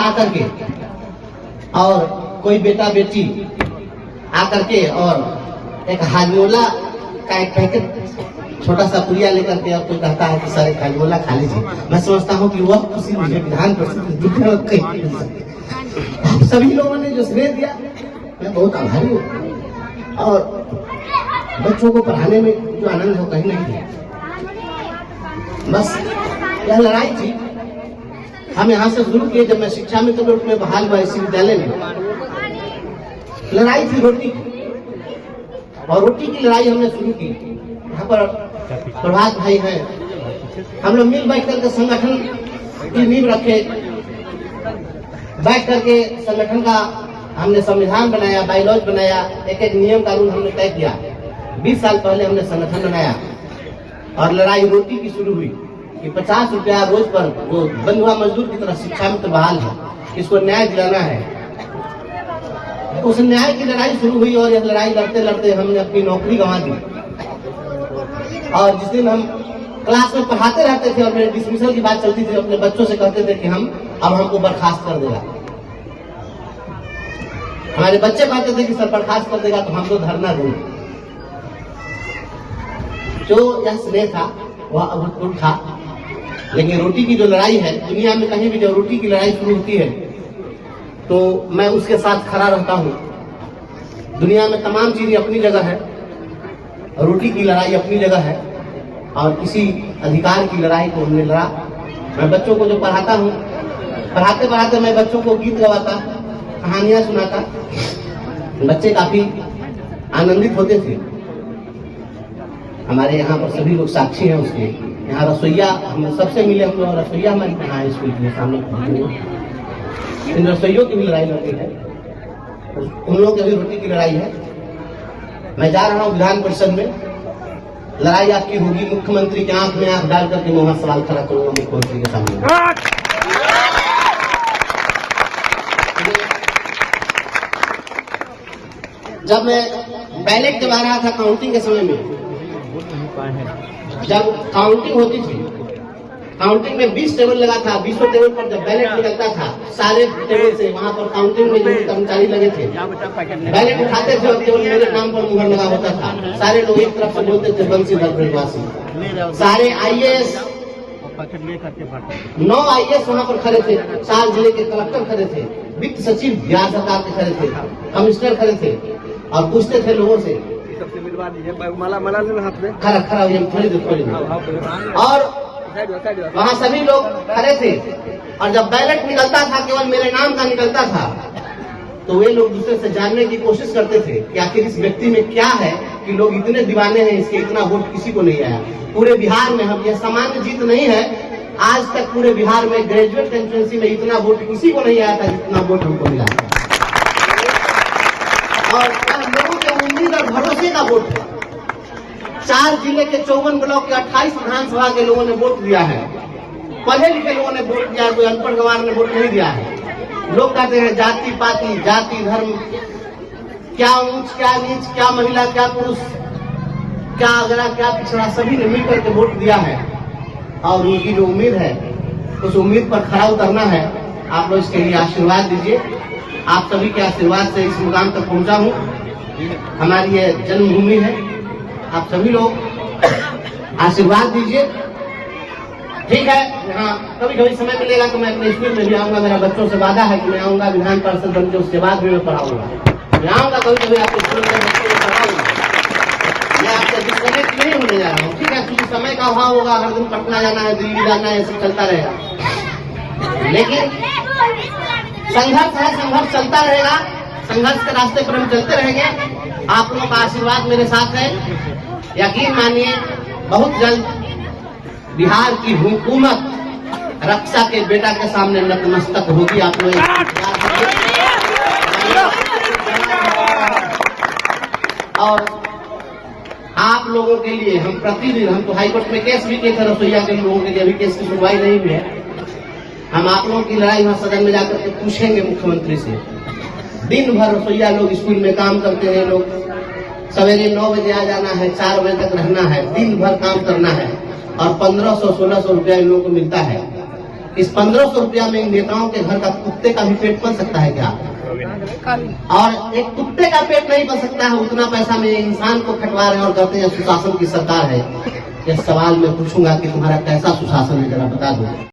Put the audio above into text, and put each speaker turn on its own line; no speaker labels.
आकर के और कोई बेटा बेटी आकर के और एक हाजमोला का एक पैकेट छोटा सा पुड़िया लेकर के और कोई कहता है कि सर एक हाजमोला खा लीजिए। मैं समझता हूँ कि वह खुशी मुझे विधान परिषद सभी लोगों ने जो स्नेह दिया मैं बहुत आभारी हूँ। और बच्चों को पढ़ाने में जो आनंद है वो कहीं नहीं है। बस यह लड़ाई थी, हम यहाँ से शुरू किए। जब मैं शिक्षा मित्र के रूप में बहाल हुआ इसी विद्यालय में, लड़ाई थी रोटी की, और रोटी की लड़ाई हमने शुरू की। यहाँ पर प्रभात भाई हैं, हम लोग मिल बैठ करके संगठन की नींव रखे, बैठ करके संगठन का हमने संविधान बनाया, बायलॉज बनाया, एक एक नियम कानून हमने तय किया। 20 साल पहले हमने संगठन बनाया और लड़ाई रोटी की शुरू हुई कि 50 रुपया रोज पर वो बंधुआ मजदूर की तरह शिक्षा में तो बहाल है, इसको न्याय दिलाना है। उस न्याय की लड़ाई शुरू हुई और यह लड़ाई लड़ते लड़ते हमने अपनी नौकरी गंवा दी। और जिस दिन हम क्लास में पढ़ाते रहते थे और मेरे डिसमिसल की बात चलती थी, अपने बच्चों से कहते थे कि अब हमको बर्खास्त कर देगा। हमारे बच्चे कहते थे कि सर बर्खास्त कर देगा तो हम तो धरना देंगे। जो यह स्नेह था वह अभूतपूर्व था। लेकिन रोटी की जो लड़ाई है, दुनिया में कहीं भी जब रोटी की लड़ाई शुरू होती है तो मैं उसके साथ खड़ा रहता हूँ। दुनिया में तमाम चीजें अपनी जगह है, रोटी की लड़ाई अपनी जगह है, और किसी अधिकार की लड़ाई को हमने लड़ा। मैं बच्चों को जो पढ़ाता हूँ, पढ़ाते पढ़ाते मैं बच्चों को गीत गवाता, कहानियां सुनाता, बच्चे काफी आनंदित होते थे। हमारे यहाँ पर सभी लोग साक्षी हैं उसके। यहाँ रसोईया हम सबसे मिले, हम लोग रसोईया हमारे यहाँ है स्कूल के सामने। इन रसोइयों की भी लड़ाई लड़ती है, उन लोगों की भी रोटी की लड़ाई है। मैं जा रहा हूँ विधान परिषद में, लड़ाई आपकी होगी मुख्यमंत्री के आंख में आंख डाल करके मैं वहां सवाल खड़ा करूंगा मुख्यमंत्री के सामने। जब मैं बैलेट जब आ रहा था काउंटिंग के समय में, जब काउंटिंग होती थी, काउंटिंग में 20 टेबल लगा था, 20 टेबल पर जब बैलेट निकलता था सारे टेबल से, वहां पर काउंटिंग में जो कर्मचारी लगे थे बैलेट उठाते थे और केवल मेरे नाम पर मुहर लगा होता था। सारे लोग एक तरफ से बोलते थे बंसीधर ब्रजवासी। सारे आईएएस 9 आईएएस वहां पर खड़े थे, 4 जिले के कलेक्टर खड़े थे, वित्त सचिव बिहार सरकार के खड़े थे, कमिश्नर खड़े थे और पूछते थे लोगों से खड़ा खड़ा थोड़ी। और वहाँ सभी लोग खड़े थे और जब बैलेट निकलता था केवल मेरे नाम का निकलता था, तो वे लोग दूसरे से जानने की कोशिश करते थे कि आखिर इस व्यक्ति में क्या है कि लोग इतने दीवाने हैं, इसके इतना वोट किसी को नहीं आया। पूरे बिहार में हम, यह सामान्य जीत नहीं है, आज तक पूरे बिहार में ग्रेजुएट कंस्टिट्यूएंसी में इतना वोट किसी को नहीं आया था जितना वोट हमको मिला। और लोगों के उम्मीद और भरोसे का वोट है। 4 जिले के 54 ब्लॉक के 28 विधानसभा के लोगों ने वोट दिया है। पढ़े लिखे लोगों ने वोट दिया है, कोई अनपढ़ गंवार ने वोट नहीं दिया है। लोग कहते हैं जाति पाति, जाति धर्म, क्या ऊंच क्या नीच, क्या महिला क्या पुरुष, क्या अगला क्या पिछड़ा, सभी ने मिलकर के वोट दिया है। और उनकी जो उम्मीद है उस उम्मीद पर खरा उतरना है। आप लोग इसके लिए आशीर्वाद दीजिए। आप सभी के आशीर्वाद से इस मुकाम तक पहुंचा हूँ। हमारी ये जन्मभूमि है, आप सभी लोग आशीर्वाद दीजिए। ठीक है, हाँ कभी कभी समय मिलेगा तो मैं अपने स्कूल में भी आऊंगा। मेरा बच्चों से वादा है कि मैं आऊंगा विधान परिषद बन के, उसके बाद भी मैं पढ़ाऊंगा। मैं आऊंगा कभी कभी आपके स्कूल में बच्चों को पढ़ाऊंगा। मैं आपसे डिस्कनेक्ट नहीं होने जा रहा हूँ। ठीक है, क्योंकि समय का अभाव होगा, हर दिन पटना जाना है, दिल्ली जाना है, सब चलता रहेगा। लेकिन संघर्ष है, संघर्ष चलता रहेगा। संघर्ष के रास्ते पर हम चलते रहेंगे। आप लोगों का आशीर्वाद मेरे साथ है। यकीन मानिए बहुत जल्द बिहार की हुकूमत रक्षा के बेटा के सामने नतमस्तक होगी। आप लोग और आप लोगों के लिए हम प्रतिदिन, हम तो हाईकोर्ट में केस भी किए थे रसोईया के लोगों के लिए, अभी केस की सुनवाई नहीं हुई है। हम आप लोगों की लड़ाई वहां सदन में जाकर के पूछेंगे मुख्यमंत्री से। दिन भर रसोईया लोग स्कूल में काम करते हैं, लोग सवेरे 9 बजे आ जाना है, 4 बजे तक रहना है, दिन भर काम करना है और 1500-1600 रुपया इन लोगों को मिलता है। इस 1500 रुपया में इन नेताओं के घर का कुत्ते का भी पेट पल सकता है क्या? और एक कुत्ते का पेट नहीं बन सकता है, उतना पैसा में इंसान को खटवा रहे हैं और कहते हैं सुशासन की सरकार है। यह सवाल मैं पूछूंगा कि तुम्हारा कैसा सुशासन है, जरा बता दो।